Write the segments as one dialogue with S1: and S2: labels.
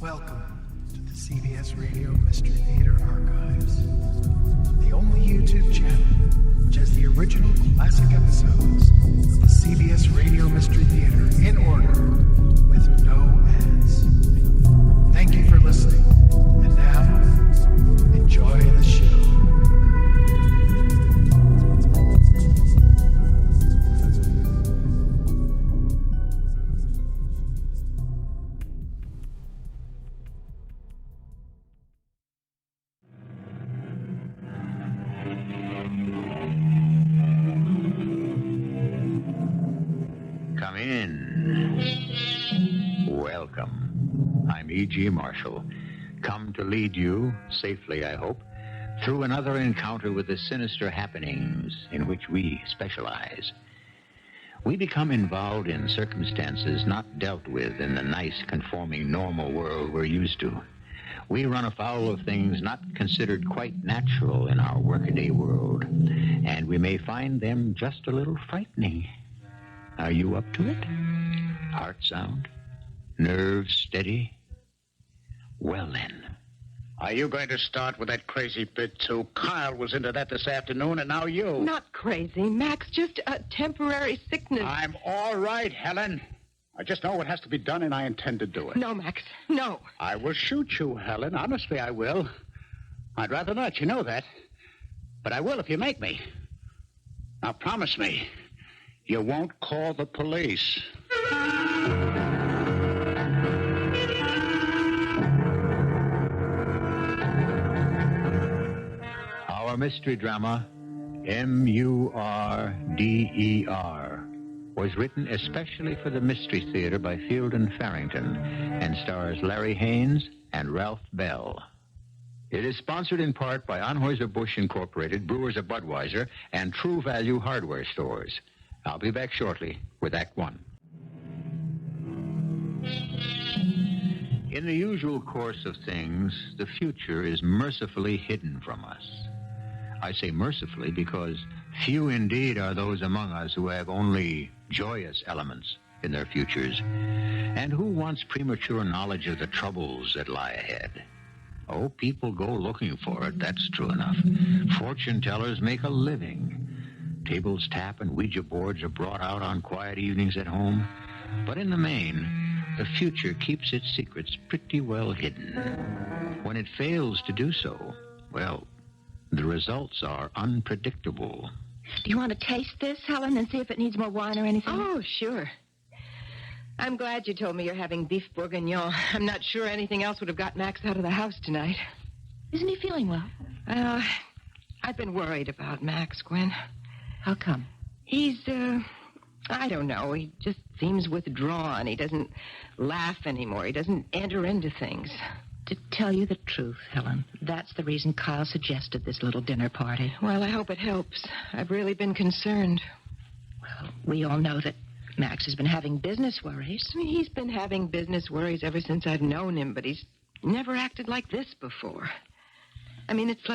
S1: Welcome to the CBS Radio Mystery Theater Archives, the only YouTube channel which has the original classic episodes of the CBS Radio Mystery Theater in order with no ads. Thank you for listening, and now, enjoy the show.
S2: Come in. Welcome. I'm E.G. Marshall, come to lead you, safely I hope, through another encounter with the sinister happenings in which we specialize. We become involved in circumstances not dealt with in the nice, conforming, normal world we're used to. We run afoul of things not considered quite natural in our workaday world, and we may find them just a little frightening. Are you up to it? Heart sound? Nerves steady? Well then.
S3: Are you going to start with that crazy bit, too? Kyle was into that this afternoon, and now you.
S4: Not crazy, Max. Just a temporary sickness.
S3: I'm all right, Helen. I just know what has to be done, and I intend to do it.
S4: No, Max. No.
S3: I will shoot you, Helen. Honestly, I will. I'd rather not, you know that. But I will if you make me. Now, promise me, you won't call the police.
S2: Our mystery drama, M-U-R-D-E-R, was written especially for the Mystery Theater by Fielden, Farrington, and stars Larry Haines and Ralph Bell. It is sponsored in part by Anheuser-Busch Incorporated, Brewers of Budweiser, and True Value Hardware Stores. I'll be back shortly with Act One. In the usual course of things, the future is mercifully hidden from us. I say mercifully because few indeed are those among us who have only joyous elements in their futures, and who wants premature knowledge of the troubles that lie ahead. Oh, people go looking for it, that's true enough. Fortune tellers make a living. Tables tap and Ouija boards are brought out on quiet evenings at home. But in the main, the future keeps its secrets pretty well hidden. When it fails to do so, well, the results are unpredictable.
S5: Do you want to taste this, Helen, and see if it needs more wine or anything?
S4: Oh, sure. I'm glad you told me you're having beef bourguignon. I'm not sure anything else would have got Max out of the house tonight.
S5: Isn't he feeling well?
S4: I've been worried about Max, Gwen.
S5: How come?
S4: He's, I don't know. He just seems withdrawn. He doesn't laugh anymore. He doesn't enter into things.
S5: To tell you the truth, Helen, that's the reason Kyle suggested this little dinner party.
S4: Well, I hope it helps. I've really been concerned.
S5: Well, we all know that Max has been having business worries.
S4: I mean, he's been having business worries ever since I've known him, but he's never acted like this before. I mean, it's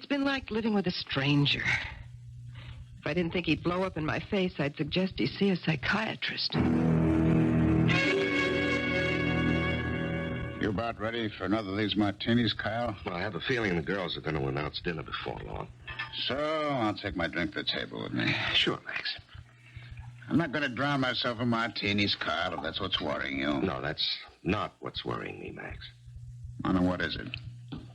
S4: been like living with a stranger. If I didn't think he'd blow up in my face, I'd suggest he see a psychiatrist.
S3: You about ready for another of these martinis, Kyle?
S6: Well, I have a feeling the girls are going to announce dinner before long.
S3: So, I'll take my drink to the table with me.
S6: Sure, Max.
S3: I'm not going to drown myself in martinis, Kyle, if that's what's worrying you.
S6: No, that's not what's worrying me, Max.
S3: I know what is it.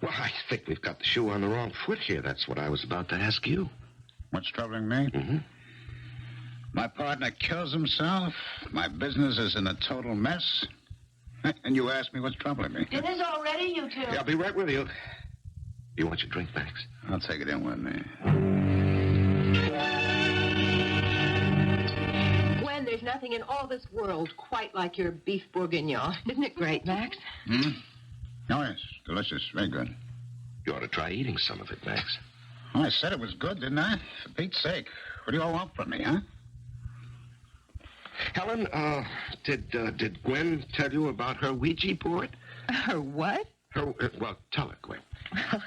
S6: Well, I think we've got the shoe on the wrong foot here. That's what I was about to ask you.
S3: What's troubling me?
S6: Mm-hmm.
S3: My partner kills himself. My business is in a total mess. And you ask me what's troubling me.
S5: Dinner's all ready, you two.
S6: Yeah, I'll be right with you. You want your drink, Max?
S3: I'll take it in with me.
S4: Gwen, there's nothing in all this world quite like your beef bourguignon. Isn't it great, Max?
S3: Hmm? Oh, yes. Delicious. Very good.
S6: You ought to try eating some of it, Max.
S3: Oh, I said it was good, didn't I? For Pete's sake. What do you all want from me, huh?
S6: Helen, did Gwen tell you about her Ouija board?
S4: Her what?
S6: Well, tell her, Gwen.
S5: Well,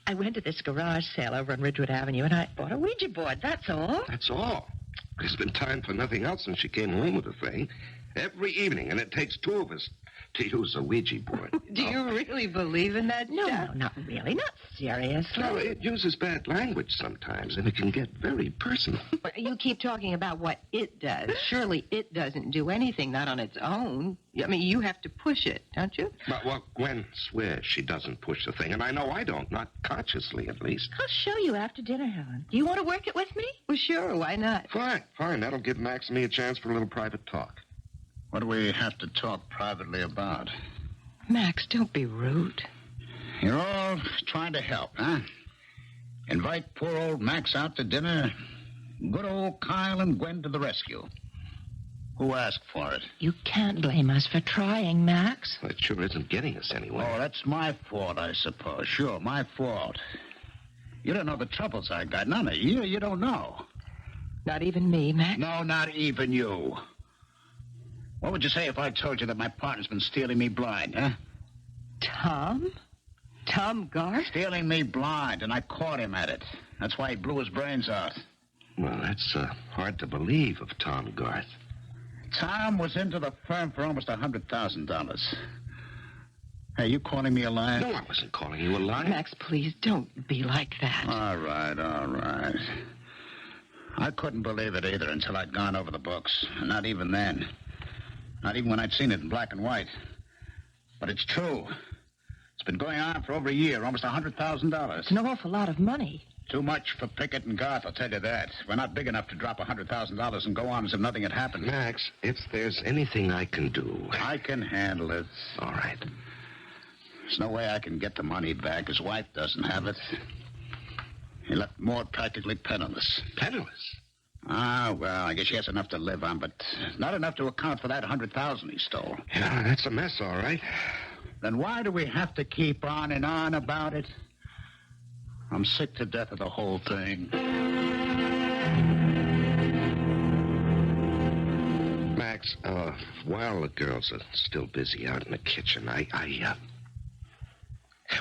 S5: I went to this garage sale over on Ridgewood Avenue, and I bought a Ouija board, that's all.
S6: That's all. There's been time for nothing else since she came home with the thing. Every evening, and it takes 2 of us to use a Ouija board.
S4: Do you really believe in that
S5: No,
S4: stuff?
S5: no, not really. Not seriously.
S6: Well, it uses bad language sometimes, and it can get very personal.
S4: You keep talking about what it does. Surely it doesn't do anything, not on its own. I mean, you have to push it, don't you?
S6: Well, Gwen swears she doesn't push the thing, and I know I don't, not consciously at least.
S5: I'll show you after dinner, Helen. Do you want to work it with me?
S4: Well, sure, why not?
S6: Fine. That'll give Max and me a chance for a little private talk.
S3: What do we have to talk privately about?
S4: Max, don't be rude.
S3: You're all trying to help, huh? Invite poor old Max out to dinner. Good old Kyle and Gwen to the rescue. Who asked for it?
S5: You can't blame us for trying, Max.
S6: Well, it sure isn't getting us anywhere.
S3: Oh, that's my fault, I suppose. Sure, my fault. You don't know the troubles I got. None of you. You don't know.
S4: Not even me, Max?
S3: No, not even you. What would you say if I told you that my partner's been stealing me blind, huh?
S4: Tom? Tom Garth?
S3: Stealing me blind, and I caught him at it. That's why he blew his brains out.
S6: Well, that's hard to believe of Tom Garth.
S3: Tom was into the firm for almost $100,000. Hey, you calling me a liar?
S6: No, I wasn't calling you a liar.
S4: Max, please, don't be like that.
S3: All right. I couldn't believe it either until I'd gone over the books. Not even then. Not even when I'd seen it in black and white. But it's true. It's been going on for over a year, almost $100,000.
S5: It's an awful lot of money.
S3: Too much for Pickett and Garth, I'll tell you that. We're not big enough to drop $100,000 and go on as if nothing had happened.
S6: Max, if there's anything I can do...
S3: I can handle it.
S6: All right.
S3: There's no way I can get the money back. His wife doesn't have it. He left Maud practically penniless.
S6: Penniless?
S3: Ah, well, I guess she has enough to live on, but not enough to account for that $100,000 he stole.
S6: Yeah, that's a mess, all right.
S3: Then why do we have to keep on and on about it? I'm sick to death of the whole thing.
S6: Max, while the girls are still busy out in the kitchen,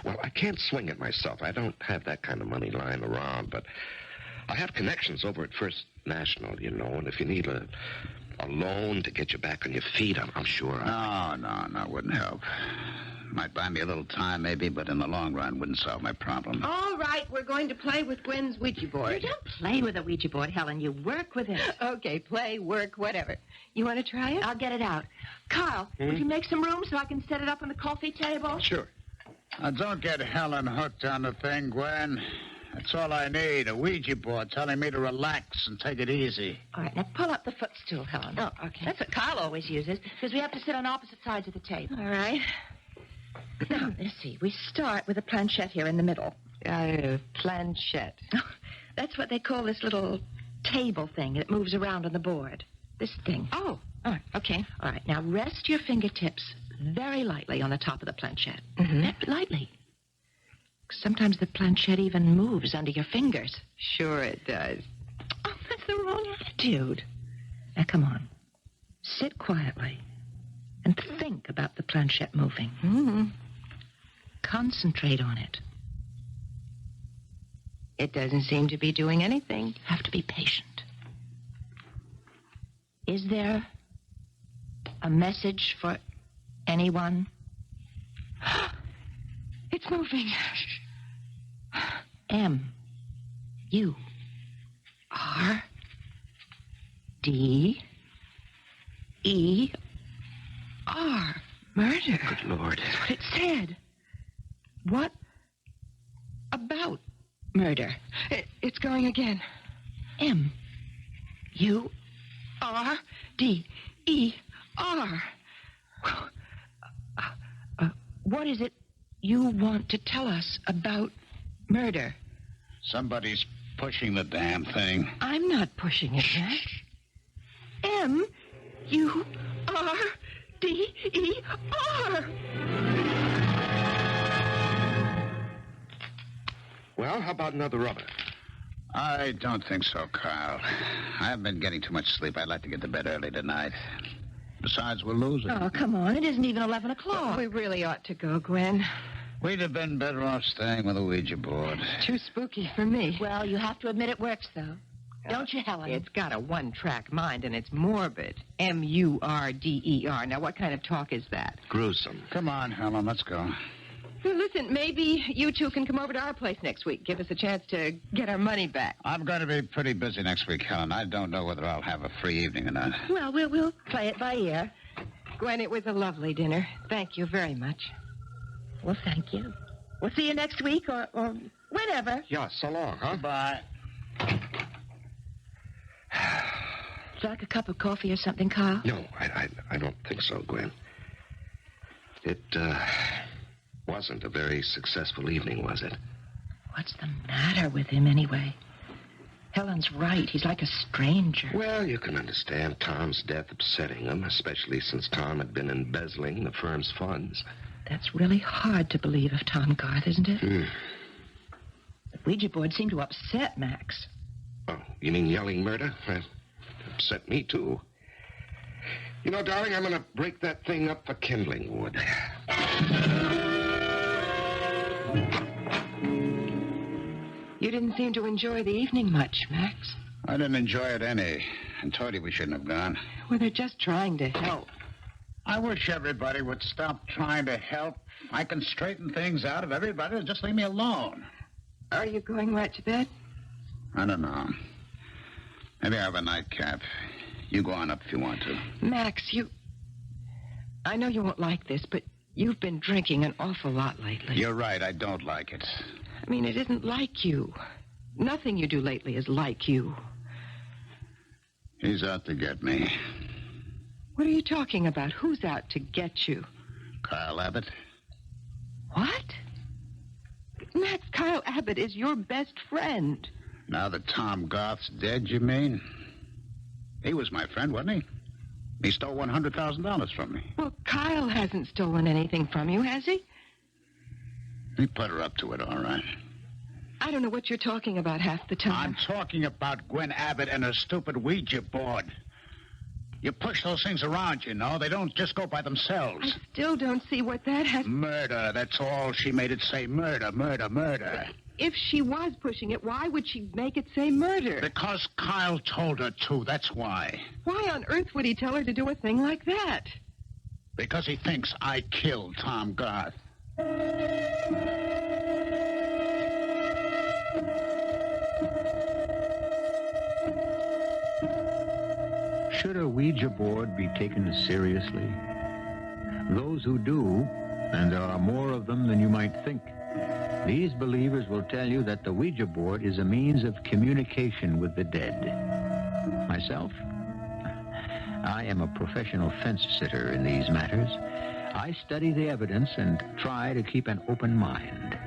S6: well, I can't swing it myself. I don't have that kind of money lying around, but I have connections over at First National, you know, and if you need a loan to get you back on your feet, I'm sure.
S3: No, wouldn't help. Might buy me a little time, maybe, but in the long run, wouldn't solve my problem.
S4: All right, we're going to play with Gwen's Ouija board.
S5: You don't play with a Ouija board, Helen. You work with it.
S4: Okay, play, work, whatever. You want to try it?
S5: I'll get it out. Carl, would you make some room so I can set it up on the coffee table?
S6: Sure.
S3: Now, don't get Helen hooked on the thing, Gwen. That's all I need, a Ouija board telling me to relax and take it easy.
S5: All right, now pull up the footstool, Helen.
S4: Oh, okay.
S5: That's what Carl always uses, because we have to sit on opposite sides of the table.
S4: All right.
S5: Now, let's see. We start with a planchette here in the middle.
S4: Planchette.
S5: That's what they call this little table thing that moves around on the board. This thing.
S4: Oh, okay.
S5: All right, now rest your fingertips very lightly on the top of the planchette.
S4: Mm-hmm.
S5: Lightly. Sometimes the planchette even moves under your fingers.
S4: Sure it does.
S5: Oh, that's the wrong attitude. Now, come on. Sit quietly and think about the planchette moving.
S4: Mm-hmm.
S5: Concentrate on it.
S4: It doesn't seem to be doing anything.
S5: Have to be patient. Is there a message for anyone?
S4: It's moving.
S5: M. U. R. D. E. R.
S4: Murder.
S6: Good Lord.
S5: That's what it said. What about murder?
S4: It's going again.
S5: M. U. R. D. E. R. What is it you want to tell us about murder?
S3: Somebody's pushing the damn thing.
S4: I'm not pushing it, Max.
S5: M. U. R. D. E. R.
S6: Well, how about another rubber?
S3: I don't think so, Carl. I haven't been getting too much sleep. I'd like to get to bed early tonight. Besides, we're losing.
S5: Oh, come on. It isn't even 11 o'clock.
S4: We really ought to go, Gwen.
S3: We'd have been better off staying with a Ouija board.
S4: Too spooky for me.
S5: Well, you have to admit it works, though. Don't you, Helen?
S4: It's got a one-track mind, and it's morbid. M-U-R-D-E-R. Now, what kind of talk is that?
S6: Gruesome.
S3: Come on, Helen, let's go.
S4: Well, listen, maybe you two can come over to our place next week. Give us a chance to get our money back.
S3: I'm going to be pretty busy next week, Helen. I don't know whether I'll have a free evening or not.
S5: Well, we'll play it by ear.
S4: Gwen, it was a lovely dinner. Thank you very much.
S5: Well, thank you. We'll see you next week or whenever.
S6: Yeah, so long, huh?
S3: Bye.
S5: Would you like a cup of coffee or something, Kyle?
S6: No, I don't think so, Gwen. It wasn't a very successful evening, was it?
S5: What's the matter with him, anyway? Helen's right. He's like a stranger.
S6: Well, you can understand Tom's death upsetting him, especially since Tom had been embezzling the firm's funds.
S5: That's really hard to believe of Tom Garth, isn't it?
S6: Hmm.
S5: The Ouija board seemed to upset Max.
S6: Oh, you mean yelling murder? That upset me, too. You know, darling, I'm going to break that thing up for kindling wood.
S4: You didn't seem to enjoy the evening much, Max.
S3: I didn't enjoy it any. And told you we shouldn't have gone.
S4: Well, they're just trying to help.
S3: I wish everybody would stop trying to help. I can straighten things out if everybody would just leave me alone.
S4: Are you going right to bed?
S3: I don't know. Maybe I'll have a nightcap. You go on up if you want to.
S4: Max, I know you won't like this, but you've been drinking an awful lot lately.
S3: You're right, I don't like it.
S4: I mean, it isn't like you. Nothing you do lately is like you.
S3: He's out to get me.
S4: What are you talking about? Who's out to get you?
S3: Kyle Abbott.
S4: What? Max, Kyle Abbott is your best friend.
S3: Now that Tom Garth's dead, you mean? He was my friend, wasn't he? He stole $100,000 from me.
S4: Well, Kyle hasn't stolen anything from you, has he?
S3: He put her up to it, all right.
S4: I don't know what you're talking about half the time.
S3: I'm talking about Gwen Abbott and her stupid Ouija board. You push those things around, you know. They don't just go by themselves.
S4: I still don't see what that has...
S3: Murder, that's all. She made it say murder, murder, murder.
S4: If she was pushing it, why would she make it say murder?
S3: Because Kyle told her to, that's why.
S4: Why on earth would he tell her to do a thing like that?
S3: Because he thinks I killed Tom Garth.
S2: Should a Ouija board be taken seriously? Those who do, and there are more of them than you might think, these believers will tell you that the Ouija board is a means of communication with the dead. Myself, I am a professional fence sitter in these matters. I study the evidence and try to keep an open mind.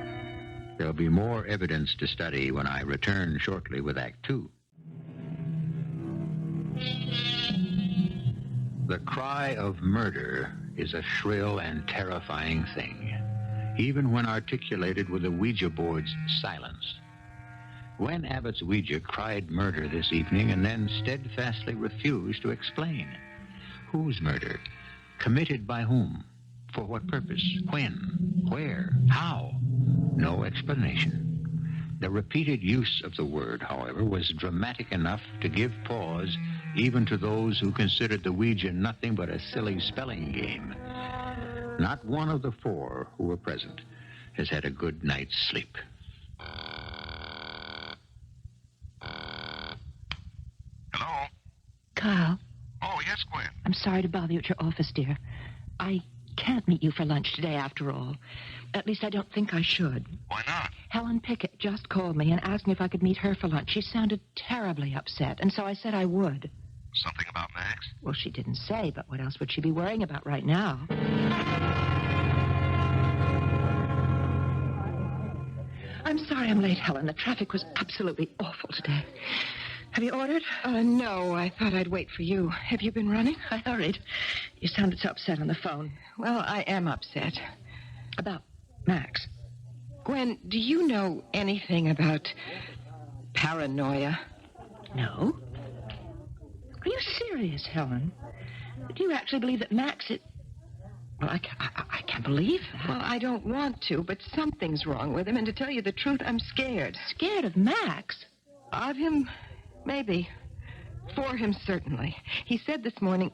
S2: There'll be more evidence to study when I return shortly with Act 2. The cry of murder is a shrill and terrifying thing, even when articulated with the Ouija board's silence. Gwen Abbott's Ouija cried murder this evening and then steadfastly refused to explain. Whose murder? Committed by whom? For what purpose? When? Where? How? No explanation. The repeated use of the word, however, was dramatic enough to give pause even to those who considered the Ouija nothing but a silly spelling game. Not one of the four who were present has had a good night's sleep.
S6: Hello?
S5: Kyle,
S6: Oh, yes, Gwen.
S5: I'm sorry to bother you at your office, dear. I can't meet you for lunch today, after all. At least I don't think I should.
S6: Why not?
S5: Helen Pickett just called me and asked me if I could meet her for lunch. She sounded terribly upset, and so I said I would.
S6: Something about Max?
S5: Well, she didn't say, but what else would she be worrying about right now? I'm sorry I'm late, Helen. The traffic was absolutely awful today. Have you ordered?
S4: No, I thought I'd wait for you. Have you been running?
S5: I hurried. You sounded so upset on the phone.
S4: Well, I am upset.
S5: About Max.
S4: Gwen, do you know anything about paranoia?
S5: No. Are you serious, Helen? Do you actually believe that Max is... Well, I can't believe that.
S4: Well, I don't want to, but something's wrong with him, and to tell you the truth, I'm scared.
S5: Scared of Max?
S4: Of him? Maybe. For him, certainly. He said this morning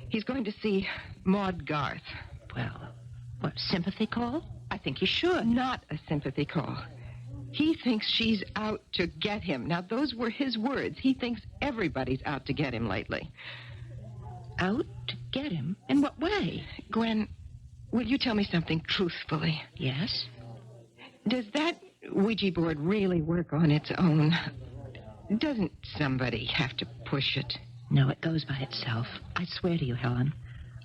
S4: he's going to see Maud Garth.
S5: Well, what, sympathy call? I think he should.
S4: Not a sympathy call. He thinks she's out to get him. Now, those were his words. He thinks everybody's out to get him lately.
S5: Out to get him? In what way?
S4: Gwen, will you tell me something truthfully?
S5: Yes?
S4: Does that Ouija board really work on its own? Doesn't somebody have to push it?
S5: No, it goes by itself. I swear to you, Helen.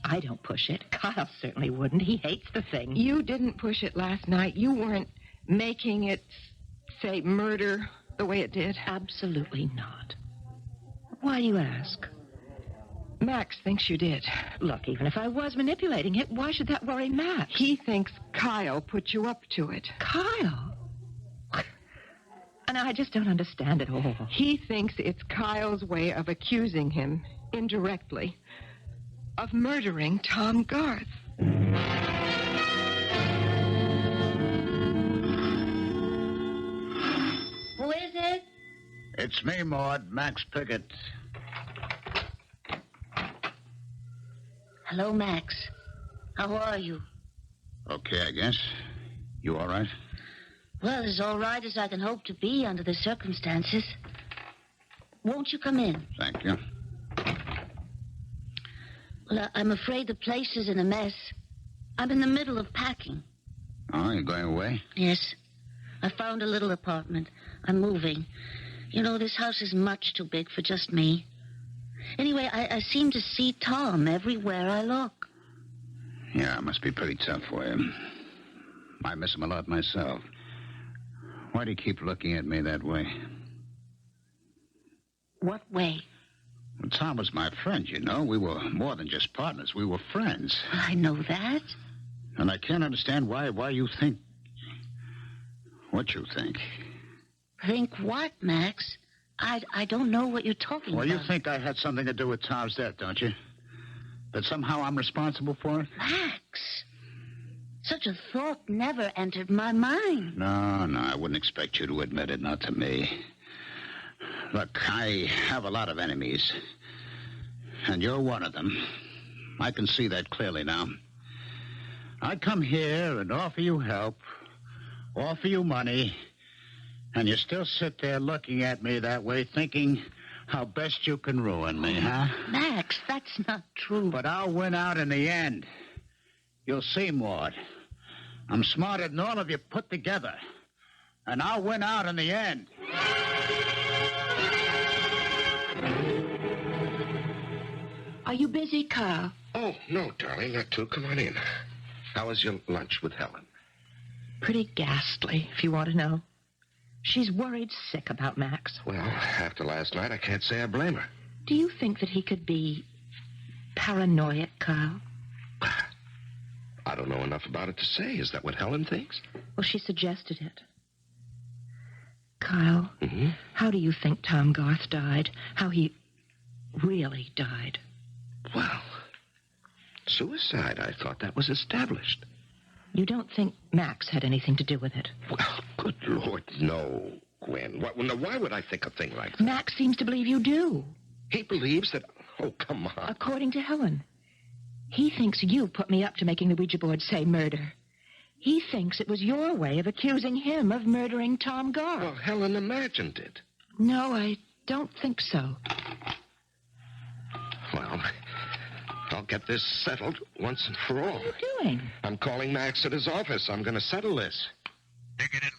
S5: I don't push it. Kyle certainly wouldn't. He hates the thing.
S4: You didn't push it last night. You weren't making it say murder the way it did.
S5: Absolutely not. Why do you ask?
S4: Max thinks you did.
S5: Look, even if I was manipulating it, why should that worry Max?
S4: He thinks Kyle put you up to it.
S5: Kyle? And I just don't understand it all.
S4: He thinks it's Kyle's way of accusing him, indirectly, of murdering Tom Garth.
S7: Who is it?
S3: It's me, Maud, Max Pickett.
S7: Hello, Max. How are you?
S3: Okay, I guess. You all right?
S7: Well, as all right as I can hope to be under the circumstances. Won't you come in?
S3: Thank you.
S7: Well, I'm afraid the place is in a mess. I'm in the middle of packing.
S3: Oh, you're going away?
S7: Yes. I found a little apartment. I'm moving. You know, this house is much too big for just me. Anyway, I seem to see Tom everywhere I look.
S3: Yeah, it must be pretty tough for you. I miss him a lot myself. Why do you keep looking at me that way?
S7: What way?
S3: Well, Tom was my friend, you know. We were more than just partners. We were friends.
S7: I know that.
S3: And I can't understand why you think what you think.
S7: Think what, Max? I don't know what you're talking
S3: Well,
S7: about.
S3: you think I had something to do with Tom's death, don't you? That somehow I'm responsible for it?
S7: Max, such a thought never entered my mind.
S3: No, I wouldn't expect you to admit it, not to me. Look, I have a lot of enemies. And you're one of them. I can see that clearly now. I come here and offer you help, offer you money, and you still sit there looking at me that way, thinking how best you can ruin me, huh?
S7: Max, that's not true.
S3: But I'll win out in the end. You'll see, Maud. I'm smarter than all of you put together. And I'll win out in the end.
S5: Are you busy, Kyle?
S6: Oh, no, darling, not too. Come on in. How was your lunch with Helen?
S5: Pretty ghastly, if you want to know. She's worried sick about Max.
S6: Well, after last night, I can't say I blame her.
S5: Do you think that he could be paranoid, Kyle?
S6: I don't know enough about it to say. Is that what Helen thinks?
S5: Well, she suggested it. Kyle,
S6: Mm-hmm.
S5: how do you think Tom Garth died? How he really died?
S6: Well, suicide. I thought that was established.
S5: You don't think Max had anything to do with it?
S6: Well, good Lord, no, Gwen. Why would I think a thing like that?
S5: Max seems to believe you do.
S6: He believes that... Oh, come on.
S5: According to Helen. He thinks you put me up to making the Ouija board say murder. He thinks it was your way of accusing him of murdering Tom Garth.
S6: Well, Helen imagined it.
S5: No, I don't think so.
S6: Well, I'll get this settled once and for all.
S5: What are you doing?
S6: I'm calling Max at his office. I'm going to settle this.
S2: Pickett and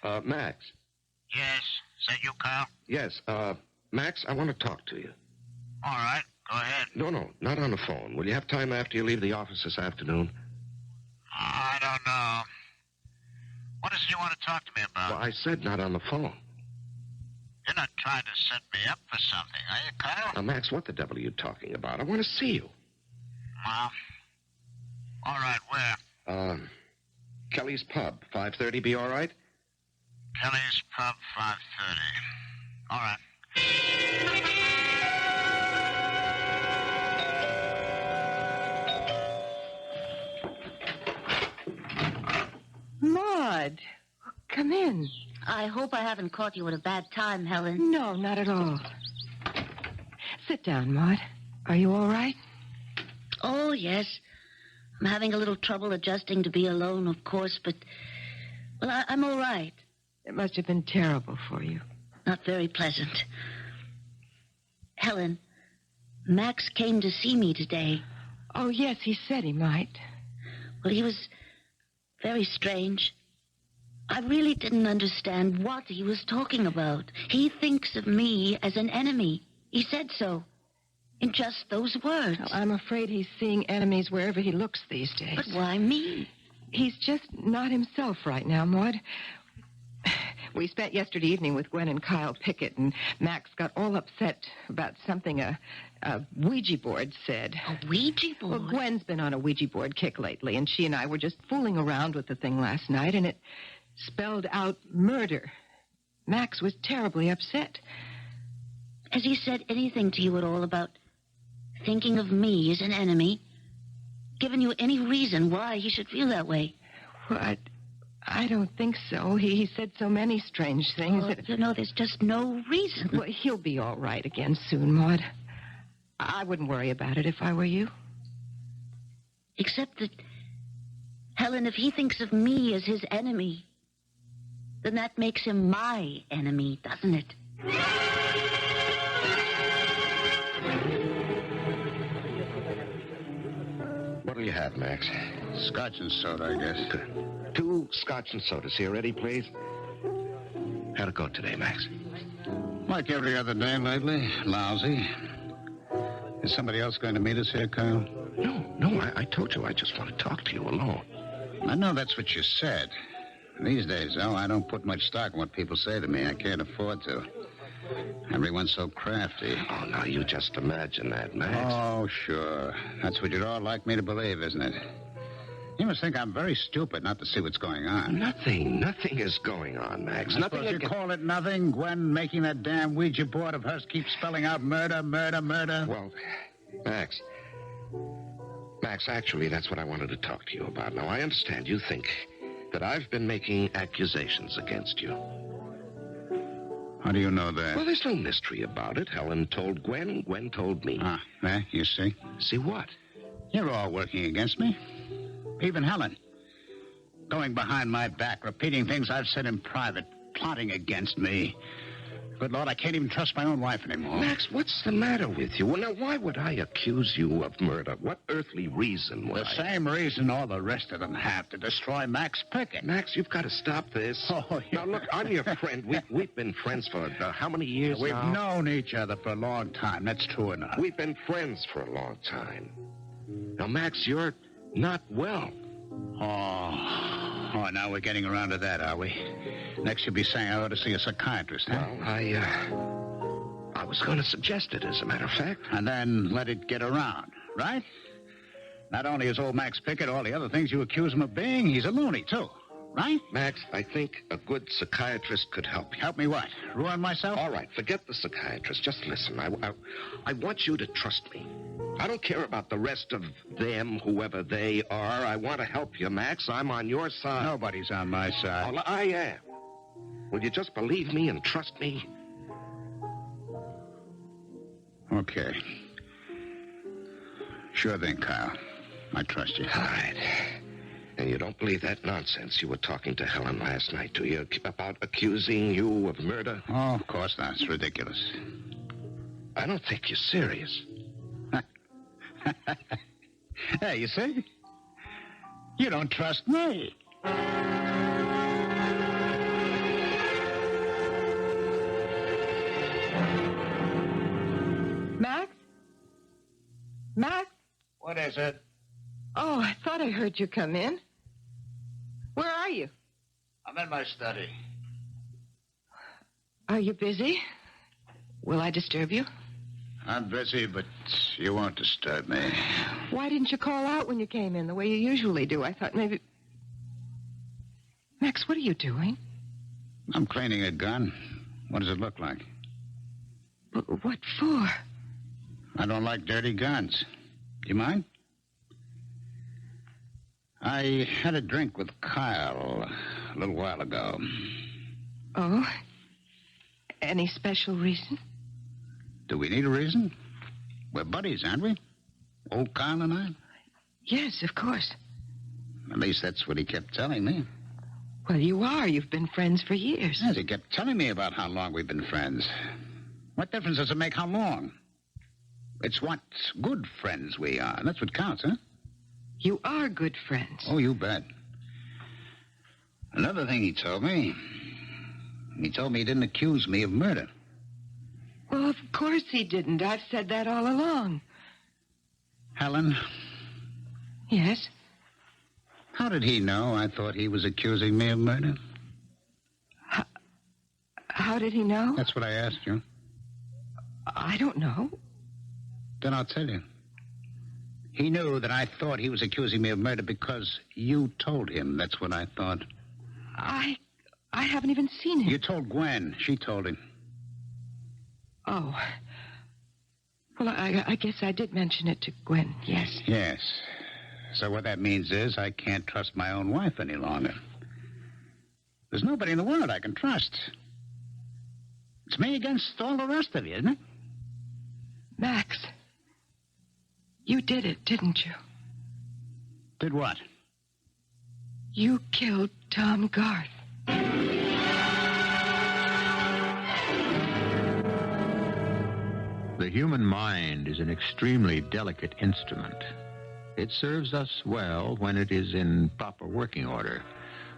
S2: Garth.
S6: Max.
S2: Yes. Is that you, Kyle?
S6: Yes, Max, I want to talk to you.
S2: All right. Go ahead.
S6: No, not on the phone. Will you have time after you leave the office this afternoon?
S2: I don't know. What is it you want to talk to me about?
S6: Well, I said not on the phone.
S2: You're not trying to set me up for something, are you, Kyle?
S6: Now, Max, what the devil are you talking about? I want to see you.
S2: Well, all right, where?
S6: Kelly's Pub, 5:30 be all right?
S2: Kelly's Pub, 5:30. All right.
S4: Maud, come in.
S7: I hope I haven't caught you at a bad time, Helen.
S4: No, not at all. Sit down, Maud. Are you all right?
S7: Oh, yes. I'm having a little trouble adjusting to be alone, of course, but... Well, I'm all right.
S4: It must have been terrible for you.
S7: Not very pleasant. Helen, Max came to see me today.
S4: Oh, yes, he said he might.
S7: Well, he was very strange. I really didn't understand what he was talking about. He thinks of me as an enemy. He said so. In just those words.
S4: Well, I'm afraid he's seeing enemies wherever he looks these days.
S7: But why me?
S4: He's just not himself right now, Maud. We spent yesterday evening with Gwen and Kyle Pickett, and Max got all upset about something a Ouija board said.
S7: A Ouija board?
S4: Well, Gwen's been on a Ouija board kick lately, and she and I were just fooling around with the thing last night, and it spelled out murder. Max was terribly upset.
S7: Has he said anything to you at all about thinking of me as an enemy? Given you any reason why he should feel that way?
S4: Well, I don't think so. He said so many strange things.
S7: Well, there's just no reason.
S4: Well, he'll be all right again soon, Maud. I wouldn't worry about it if I were you.
S7: Except that, Helen, if he thinks of me as his enemy, then that makes him my enemy, doesn't it?
S6: What'll you have, Max?
S3: Scotch and soda, I guess.
S6: Good. 2 scotch and sodas here, ready, please? How'd it go today, Max?
S3: Like every other day lately. Lousy. Is somebody else going to meet us here, Kyle?
S6: No, I told you I just want to talk to you alone.
S3: I know that's what you said. These days, though, I don't put much stock in what people say to me. I can't afford to. Everyone's so crafty.
S6: Oh, now you just imagine that, Max.
S3: Oh, sure. That's what you'd all like me to believe, isn't it? You must think I'm very stupid not to see what's going on.
S6: Nothing is going on, Max.
S3: I suppose you call it nothing? Gwen making that damn Ouija board of hers keep spelling out murder, murder, murder?
S6: Well, Max, actually, that's what I wanted to talk to you about. Now, I understand you think that I've been making accusations against you.
S3: How do you know that?
S6: Well, there's no mystery about it. Helen told Gwen, Gwen told me.
S3: You see?
S6: See what?
S3: You're all working against me. Even Helen. Going behind my back, repeating things I've said in private, plotting against me. Good Lord, I can't even trust my own wife anymore.
S6: Max, what's the matter with you? Well, now, why would I accuse you of murder? What earthly reason would
S3: The same reason all the rest of them have, to destroy Max Pickett.
S6: Max, you've got to stop this.
S3: Oh, yeah.
S6: Now, look, I'm your friend. We've been friends for how many years
S3: We've
S6: now?
S3: known each other for a long time. That's true enough.
S6: We've been friends for a long time. Now, Max, you're not well.
S3: Oh, now we're getting around to that, are we? Next you'll be saying I ought to see a psychiatrist, huh?
S6: Well, I was going to suggest it, as a matter of fact.
S3: And then let it get around, right? Not only is old Max Pickett all the other things you accuse him of being, he's a loony, too, right?
S6: Max, I think a good psychiatrist could help you.
S3: Help me what? Ruin myself?
S6: All right, forget the psychiatrist. Just listen. I want you to trust me. I don't care about the rest of them, whoever they are. I want to help you, Max. I'm on your side.
S3: Nobody's on my side.
S6: Well, I am. Will you just believe me and trust me?
S3: Okay. Sure thing, Kyle. I trust you.
S6: All right. And you don't believe that nonsense you were talking to Helen last night, do you? About accusing you of murder?
S3: Oh, of course not. It's ridiculous.
S6: I don't think you're serious.
S3: Hey, you see? You don't trust me.
S4: Max? Max?
S3: What is it?
S4: Oh, I thought I heard you come in. Where are you?
S3: I'm in my study.
S4: Are you busy? Will I disturb you?
S3: I'm busy, but you won't disturb me.
S4: Why didn't you call out when you came in the way you usually do? I thought maybe... Max, what are you doing?
S3: I'm cleaning a gun. What does it look like?
S4: What for?
S3: I don't like dirty guns. You mind? I had a drink with Kyle a little while ago.
S4: Oh? Any special reason?
S3: Do we need a reason? We're buddies, aren't we? Old Carl and I?
S4: Yes, of course.
S3: At least that's what he kept telling me.
S4: Well, you are. You've been friends for years.
S3: Yes, he kept telling me about how long we've been friends. What difference does it make how long? It's what good friends we are. That's what counts, huh?
S4: You are good friends.
S3: Oh, you bet. Another thing he told me he didn't accuse me of murder.
S4: Well, of course he didn't. I've said that all along.
S3: Helen,
S4: Yes?
S3: how did he know I thought he was accusing me of murder?
S4: How did he know?
S3: That's what I asked you.
S4: I don't know.
S3: Then I'll tell you. He knew that I thought he was accusing me of murder because you told him. That's what I thought.
S4: I haven't even seen him.
S3: You told Gwen. She told him.
S4: Oh. Well, I guess I did mention it to Gwen, yes.
S3: Yes. So what that means is I can't trust my own wife any longer. There's nobody in the world I can trust. It's me against all the rest of you, isn't it?
S4: Max, you did it, didn't you?
S3: Did what?
S4: You killed Tom Garth.
S2: The human mind is an extremely delicate instrument. It serves us well when it is in proper working order,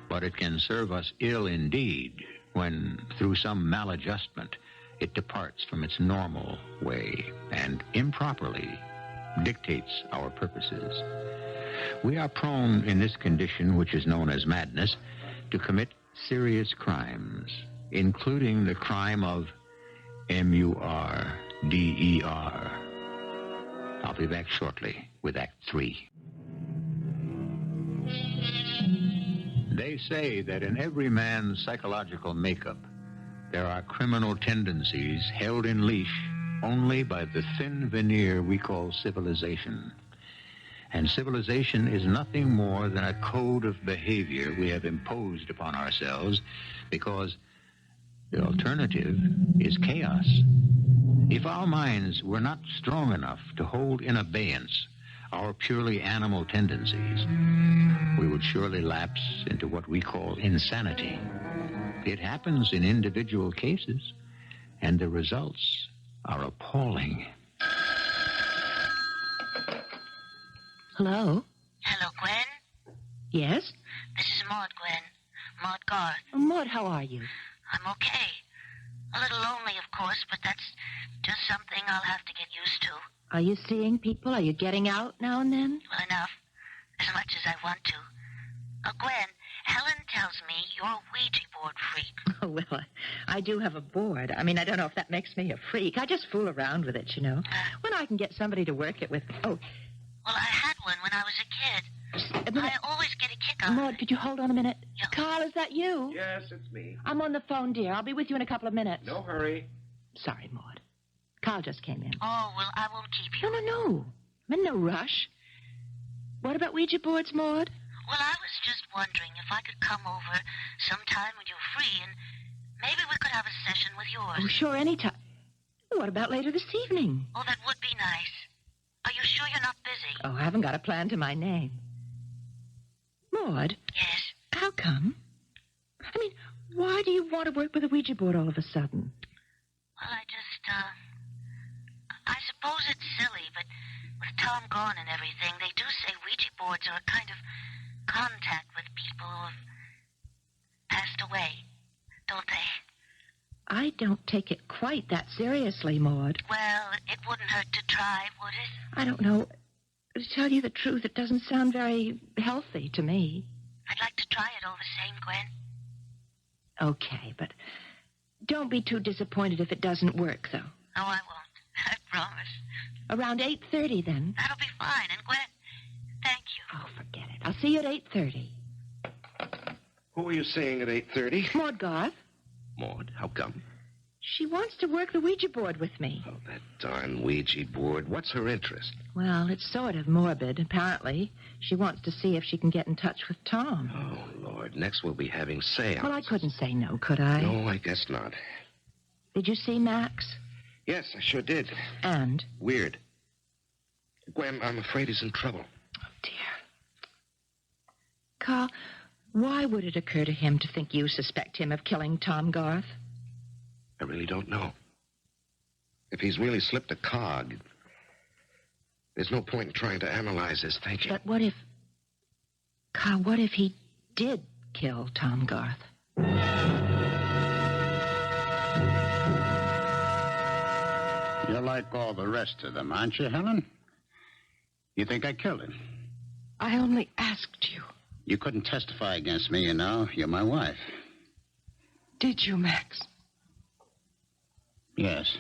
S2: but it can serve us ill indeed when, through some maladjustment, it departs from its normal way and improperly dictates our purposes. We are prone in this condition, which is known as madness, to commit serious crimes, including the crime of murder. I'll be back shortly with Act 3. They say that in every man's psychological makeup, there are criminal tendencies held in leash only by the thin veneer we call civilization. And civilization is nothing more than a code of behavior we have imposed upon ourselves because the alternative is chaos. If our minds were not strong enough to hold in abeyance our purely animal tendencies, we would surely lapse into what we call insanity. It happens in individual cases, and the results are appalling.
S5: Hello?
S7: Hello, Gwen.
S5: Yes?
S7: This is Maud, Gwen. Maud Garth.
S5: Maud, how are you?
S7: I'm okay. A little lonely, of course, but that's just something I'll have to get used to.
S5: Are you seeing people? Are you getting out now and then?
S7: Well, enough. As much as I want to. Gwen, Helen tells me you're a Ouija board freak.
S5: Oh, well, I do have a board. I mean, I don't know if that makes me a freak. I just fool around with it, you know. When I can get somebody to work it with me. Oh.
S7: Well, I had one when I was a kid.
S5: Just a minute.
S7: I always get a kick out of
S5: Maud,
S7: it.
S5: could you hold on a minute?
S7: Yeah.
S5: Carl, is that you?
S6: Yes, it's me.
S5: I'm on the phone, dear. I'll be with you in a couple of minutes.
S6: No hurry.
S5: Sorry, Maud. Carl just came in.
S7: Oh, well, I won't keep you.
S5: No. I'm in no rush. What about Ouija boards, Maud?
S7: Well, I was just wondering if I could come over sometime when you're free and maybe we could have a session with yours.
S5: Oh, sure, anytime. What about later this evening?
S7: Oh, that would be nice. Are you sure you're not busy?
S5: Oh, I haven't got a plan to my name. Maud,
S7: Yes.
S5: how come? I mean, why do you want to work with a Ouija board all of a sudden?
S7: Well, I suppose it's silly, but with Tom gone and everything, they do say Ouija boards are a kind of contact with people who have passed away, don't they?
S5: I don't take it quite that seriously, Maud.
S7: Well, it wouldn't hurt to try, would it?
S5: I don't know. To tell you the truth, it doesn't sound very healthy to me.
S7: I'd like to try it all the same, Gwen.
S5: Okay, but don't be too disappointed if it doesn't work, though.
S7: Oh, I won't. I promise.
S5: Around 8:30, then.
S7: That'll be fine. And Gwen, thank you.
S5: Oh, forget it. I'll see you at 8:30.
S6: Who are you seeing at 8:30?
S5: Maud Garth.
S6: Maud, how come?
S5: She wants to work the Ouija board with me.
S6: Oh, that darn Ouija board. What's her interest?
S5: Well, it's sort of morbid, apparently. She wants to see if she can get in touch with Tom.
S6: Oh, Lord. Next we'll be having seances.
S5: Well, I couldn't say no, could I?
S6: No, I guess not.
S5: Did you see Max?
S6: Yes, I sure did.
S5: And?
S6: Weird. Gwen, I'm afraid he's in trouble.
S5: Oh, dear. Carl, why would it occur to him to think you suspect him of killing Tom Garth?
S6: I really don't know. If he's really slipped a cog, there's no point in trying to analyze his thinking.
S5: But what if... Carl, what if he did kill Tom Garth?
S3: You're like all the rest of them, aren't you, Helen? You think I killed him?
S4: I only asked you.
S3: You couldn't testify against me, you know. You're my wife.
S4: Did you, Max?
S3: Yes.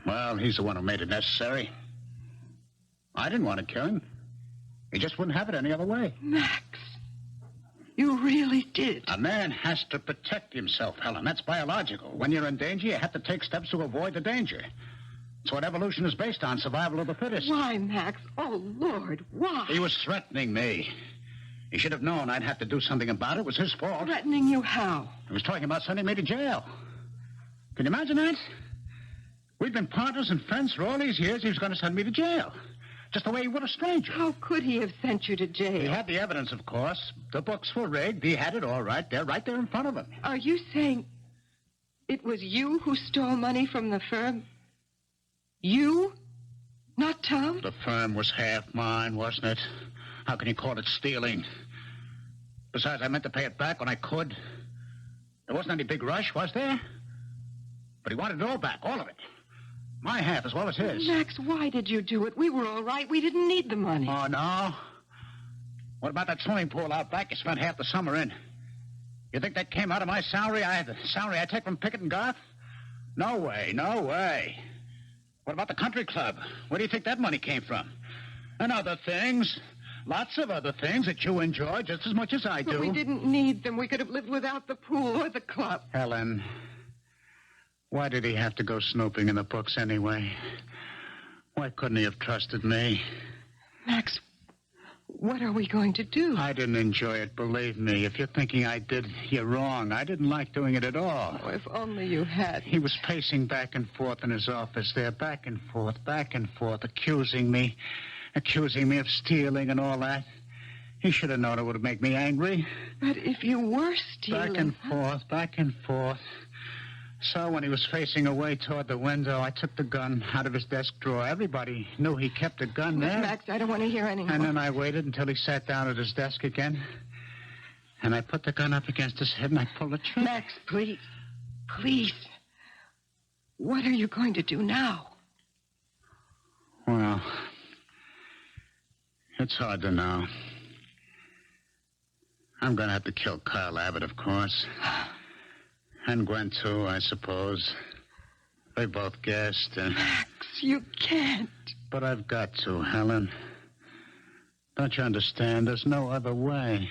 S3: Well, he's the one who made it necessary. I didn't want to kill him. He just wouldn't have it any other way.
S4: Max, you really did.
S3: A man has to protect himself, Helen. That's biological. When you're in danger, you have to take steps to avoid the danger. It's what evolution is based on, survival of the fittest.
S4: Why, Max? Oh, Lord, why?
S3: He was threatening me. He should have known I'd have to do something about it. It was his fault.
S4: Threatening you how?
S3: He was talking about sending me to jail. Can you imagine that? We'd been partners and friends for all these years. He was going to send me to jail. Just the way he would a stranger.
S4: How could he have sent you to jail?
S3: He had the evidence, of course. The books were rigged. He had it all right there in front of him.
S4: Are you saying it was you who stole money from the firm? You? Not Tom?
S3: The firm was half mine, wasn't it? How can you call it stealing? Besides, I meant to pay it back when I could. There wasn't any big rush, was there? But he wanted it all back, all of it. My half as well as his.
S4: Max, why did you do it? We were all right. We didn't need the money.
S3: Oh, no? What about that swimming pool out back you spent half the summer in? You think that came out of my salary? The salary I take from Pickett and Garth? No way, no way. What about the country club? Where do you think that money came from? And other things. Lots of other things that you enjoy just as much as I do.
S4: But we didn't need them. We could have lived without the pool or the club.
S3: Helen, why did he have to go snooping in the books anyway? Why couldn't he have trusted me?
S4: Max, what are we going to do?
S3: I didn't enjoy it, believe me. If you're thinking I did, you're wrong. I didn't like doing it at all.
S4: Oh, if only you had.
S3: He was pacing back and forth in his office there, back and forth, accusing me of stealing and all that. He should have known it would have made me angry.
S4: But if you were stealing...
S3: Back and forth. So when he was facing away toward the window, I took the gun out of his desk drawer. Everybody knew he kept a gun there.
S4: Max, I don't want to hear any more.
S3: And then I waited until he sat down at his desk again. And I put the gun up against his head and I pulled the trigger.
S4: Max, please. Please. What are you going to do now?
S3: Well, it's hard to know. I'm going to have to kill Carl Abbott, of course. And Gwen, too, I suppose. They both guessed.
S4: Max, you can't.
S3: But I've got to, Helen. Don't you understand? There's no other way.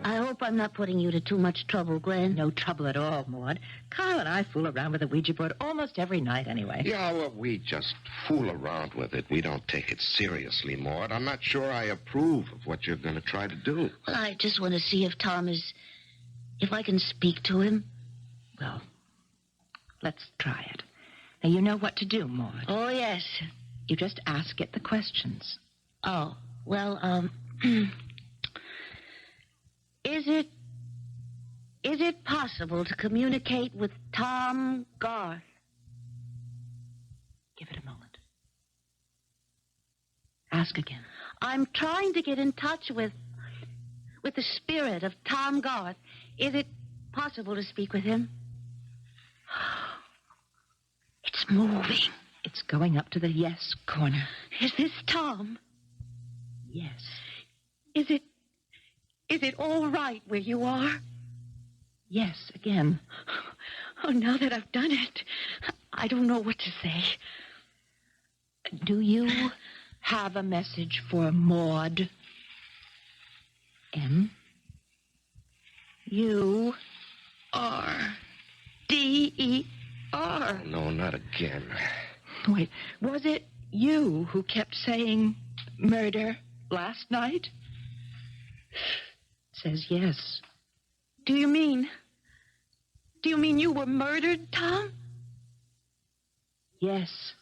S7: I hope I'm not putting you to too much trouble, Gwen.
S5: No trouble at all, Maud. Carl and I fool around with the Ouija board almost every night anyway.
S6: Yeah, well, we just fool around with it. We don't take it seriously, Maud. I'm not sure I approve of what you're going to try to do.
S7: Well, I just want to see if Tom is... if I can speak to him.
S5: Well, let's try it. Now, you know what to do, Maud.
S7: Oh, yes.
S5: You just ask it the questions.
S7: Oh, well, Is it possible to communicate with Tom Garth?
S5: Give it a moment. Ask again.
S7: I'm trying to get in touch with the spirit of Tom Garth. Is it possible to speak with him? It's moving.
S5: It's going up to the yes corner.
S7: Is this Tom?
S5: Yes.
S7: Is it all right where you are?
S5: Yes, again.
S7: Oh, now that I've done it, I don't know what to say.
S5: Do you have a message for Maud? M. U. R. D. E. R.
S6: No, not again.
S5: Wait, was it you who kept saying murder last night? Says yes.
S7: Do you mean you were murdered, Tom?
S5: Yes.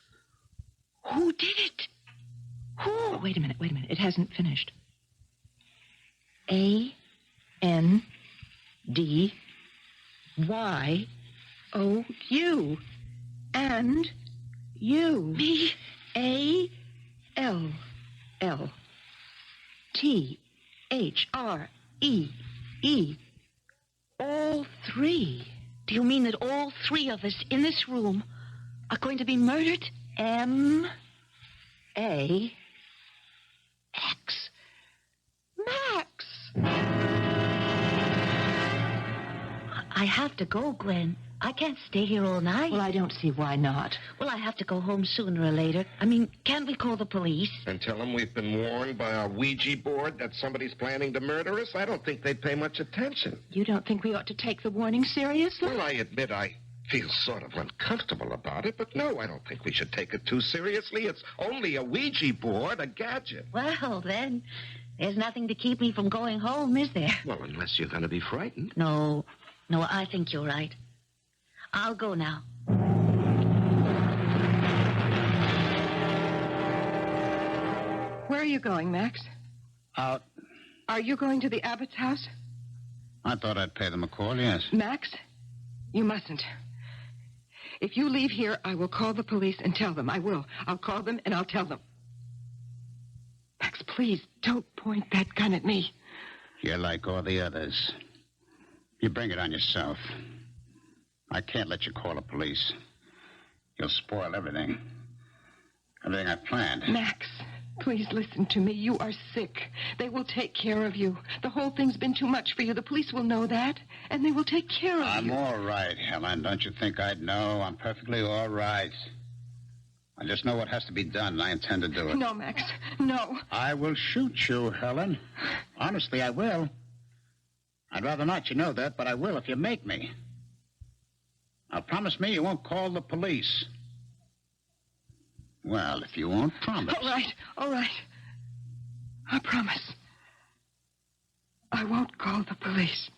S7: Who did it? Who?
S5: Oh, wait a minute. It hasn't finished. A. N. D. Y. O. U. And you.
S7: Me?
S5: A. L. L. T. H. R. E. E. All three.
S7: Do you mean that all three of us in this room are going to be murdered?
S5: M. A. X. Max.
S7: I have to go, Gwen. I can't stay here all night.
S5: Well, I don't see why not.
S7: Well, I have to go home sooner or later. Can't we call the police?
S6: And tell them we've been warned by our Ouija board that somebody's planning to murder us? I don't think they'd pay much attention.
S5: You don't think we ought to take the warning seriously?
S6: Well, I admit I feel sort of uncomfortable about it, but no, I don't think we should take it too seriously. It's only a Ouija board, a gadget.
S7: Well, then, there's nothing to keep me from going home, is there?
S6: Well, unless you're going to be frightened.
S7: No, I think you're right. I'll go now.
S4: Where are you going, Max?
S3: Out.
S4: Are you going to the Abbott's house?
S3: I thought I'd pay them a call, yes.
S4: Max, you mustn't. If you leave here, I will call the police and tell them. I will. I'll call them and I'll tell them. Max, please, don't point that gun at me.
S3: You're like all the others. You bring it on yourself. I can't let you call the police. You'll spoil everything. Everything I planned.
S4: Max, please listen to me. You are sick. They will take care of you. The whole thing's been too much for you. The police will know that, and they will take care of
S3: I'm
S4: you.
S3: all right, Helen. Don't you think I'd know? I'm perfectly all right. I just know what has to be done, and I intend to do it.
S4: No, Max, no.
S3: I will shoot you, Helen. Honestly, I will. I'd rather not, you know that, but I will if you make me. Now, promise me you won't call the police. Well, if you won't promise.
S4: All right. I promise. I won't call the police.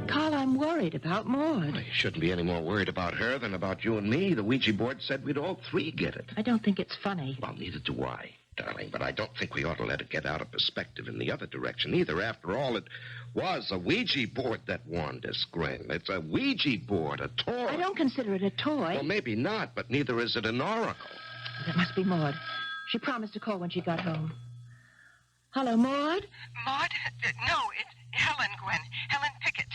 S5: Carl, I'm worried about Maud.
S6: Well, you shouldn't be any more worried about her than about you and me. The Ouija board said we'd all three get it.
S5: I don't think it's funny.
S6: Well, neither do I, darling, but I don't think we ought to let it get out of perspective in the other direction either. After all, it was a Ouija board that warned us, Gwen. It's a Ouija board, a toy.
S5: I don't consider it a toy.
S6: Well, maybe not, but neither is it an oracle.
S5: That must be Maud. She promised to call when she got home. Hello, Maud?
S4: Maud? No, it's Helen, Gwen. Helen Pickett.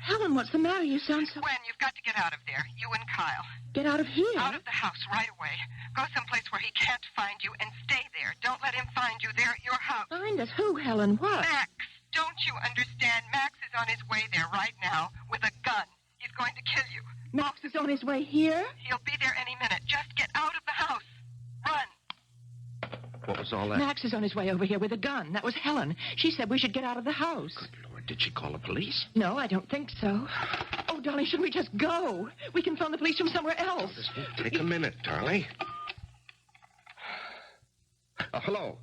S5: Helen, what's the matter? You sound so...
S4: Gwen, you've got to get out of there. You and Kyle.
S5: Get out of here?
S4: Out of the house right away. Go someplace where he can't find you and stay there. Don't let him find you there at your house.
S5: Find us? Who, Helen? What?
S4: Max, don't you understand? Max is on his way there right now with a gun. He's going to kill you.
S5: Max is on his way here?
S4: He'll be there any minute. Just get out of the house. Run.
S6: What was all that?
S5: Max is on his way over here with a gun. That was Helen. She said we should get out of the house.
S6: Good Lord, did she call the police?
S5: No, I don't think so. Oh, darling, shouldn't we just go? We can phone the police from somewhere else.
S6: This will take a minute, darling. Hello.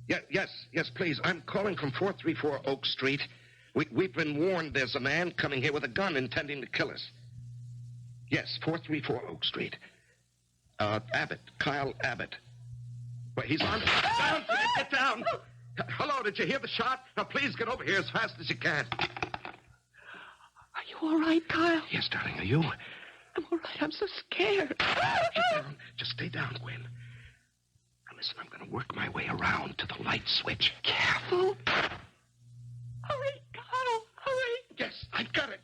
S6: Yes, please. I'm calling from 434 Oak Street. We've been warned there's a man coming here with a gun intending to kill us. Yes, 434 Oak Street. Abbott, Kyle Abbott. Wait, he's on. Down, please, get down. Hello, did you hear the shot? Now, please get over here as fast as you can.
S5: Are you all right, Kyle?
S6: Yes, darling, are you?
S5: I'm all right. I'm so scared.
S6: Get down. Just stay down, Gwen. Now, listen, I'm going to work my way around to the light switch.
S5: Careful. Hurry, Kyle, hurry.
S6: Yes, I've got it.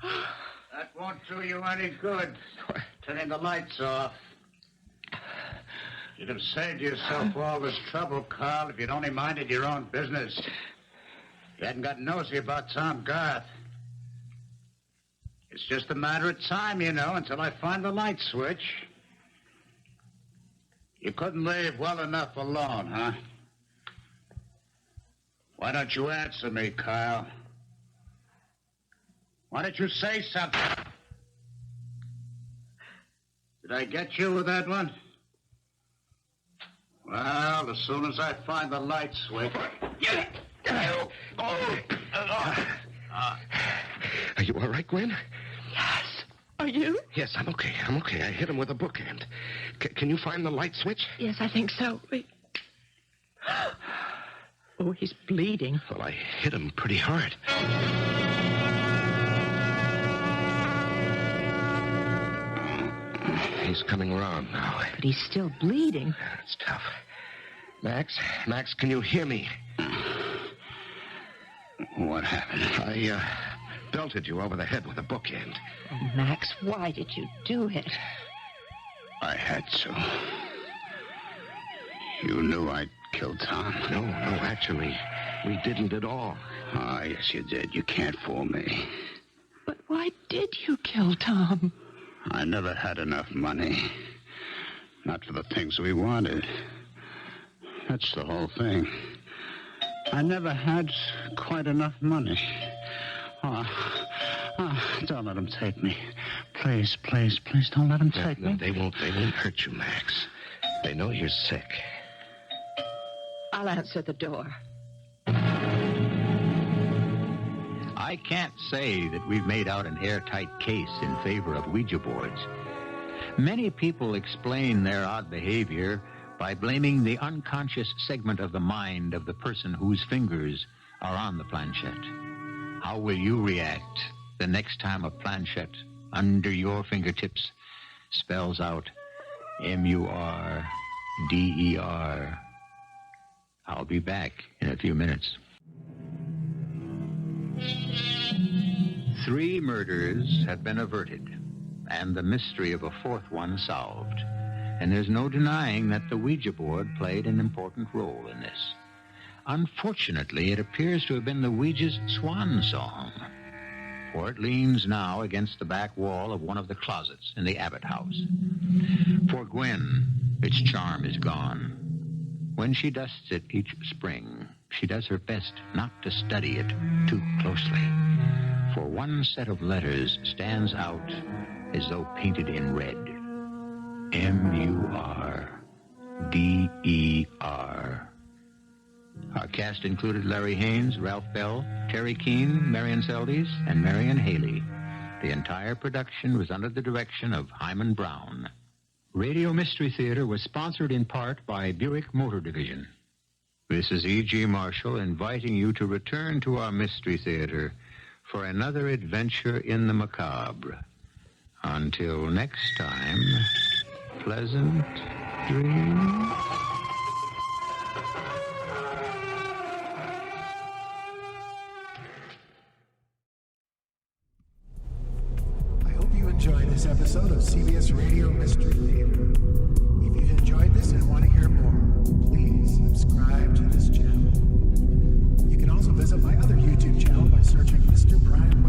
S3: That won't do you any good. Turning the lights off. You'd have saved yourself all this trouble, Carl, if you'd only minded your own business. You hadn't got nosy about Tom Garth. It's just a matter of time, you know, until I find the light switch. You couldn't leave well enough alone, huh? Why don't you answer me, Kyle? Why don't you say something? Did I get you with that one? Well, as soon as I find the light switch...
S6: Are you all right, Gwen?
S5: Yes. Are you?
S6: Yes, I'm okay. I hit him with a bookend. Can you find the light switch?
S5: Yes, I think so. Oh, he's bleeding.
S6: Well, I hit him pretty hard. He's coming around now.
S5: But he's still bleeding.
S6: It's tough. Max, can you hear me?
S3: What happened?
S6: I belted you over the head with a bookend.
S5: Oh, Max, why did you do it?
S3: I had to. You knew I'd killed Tom.
S6: No, actually, we didn't at all.
S3: Ah, yes, you did. You can't fool me.
S5: But why did you kill Tom?
S3: I never had enough money. Not for the things we wanted. That's the whole thing. I never had quite enough money. Don't let them take me. Please, don't let them take me.
S6: They won't hurt you, Max. They know you're sick.
S5: I'll answer the door.
S2: I can't say that we've made out an airtight case in favor of Ouija boards. Many people explain their odd behavior by blaming the unconscious segment of the mind of the person whose fingers are on the planchette. How will you react the next time a planchette under your fingertips spells out M-U-R-D-E-R? I'll be back in a few minutes. 3 murders have been averted, and the mystery of a 4th one solved. And there's no denying that the Ouija board played an important role in this. Unfortunately, it appears to have been the Ouija's swan song, for it leans now against the back wall of one of the closets in the Abbott house. For Gwen, its charm is gone. When she dusts it each spring, she does her best not to study it too closely, for one set of letters stands out as though painted in red. M-U-R-D-E-R. Our cast included Larry Haines, Ralph Bell, Teri Keane, Marian Seldes, and Marian Haley. The entire production was under the direction of Hyman Brown. Radio Mystery Theater was sponsored in part by Buick Motor Division. This is E.G. Marshall inviting you to return to our Mystery Theater for another adventure in the macabre. Until next time, pleasant dreams.
S1: I hope you enjoyed this episode of CBS Radio Mystery Theater. If you've enjoyed this and want to hear more, please subscribe to this channel. You can also visit my other YouTube channel by searching Mr. Brian